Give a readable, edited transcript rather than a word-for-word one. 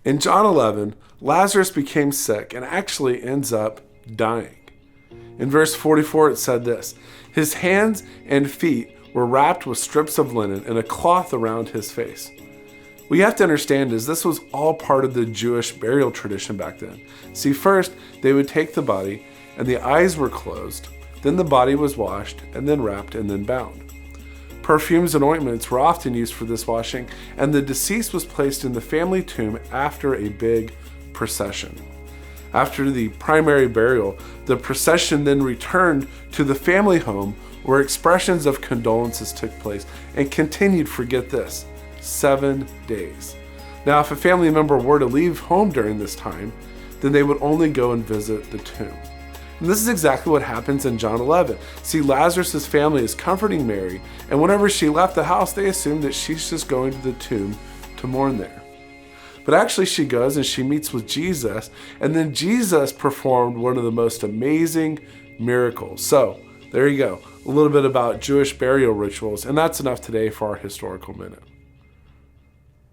In John 11, Lazarus became sick and actually ends up dying. In verse 44, it said this: his hands and feet were wrapped with strips of linen and a cloth around his face. What you have to understand is this was all part of the Jewish burial tradition back then. See, first, they would take the body and the eyes were closed, then the body was washed and then wrapped and then bound. Perfumes and ointments were often used for this washing, and the deceased was placed in the family tomb after a big procession. After the primary burial, the procession then returned to the family home where expressions of condolences took place and continued for, get this, 7 days. Now, if a family member were to leave home during this time, then they would only go and visit the tomb. And this is exactly what happens in John 11. See, Lazarus' family is comforting Mary, and whenever she left the house, they assumed that she's just going to the tomb to mourn there. But actually she goes and she meets with Jesus, and then Jesus performed one of the most amazing miracles. So, there you go. A little bit about Jewish burial rituals, and that's enough today for our historical minute.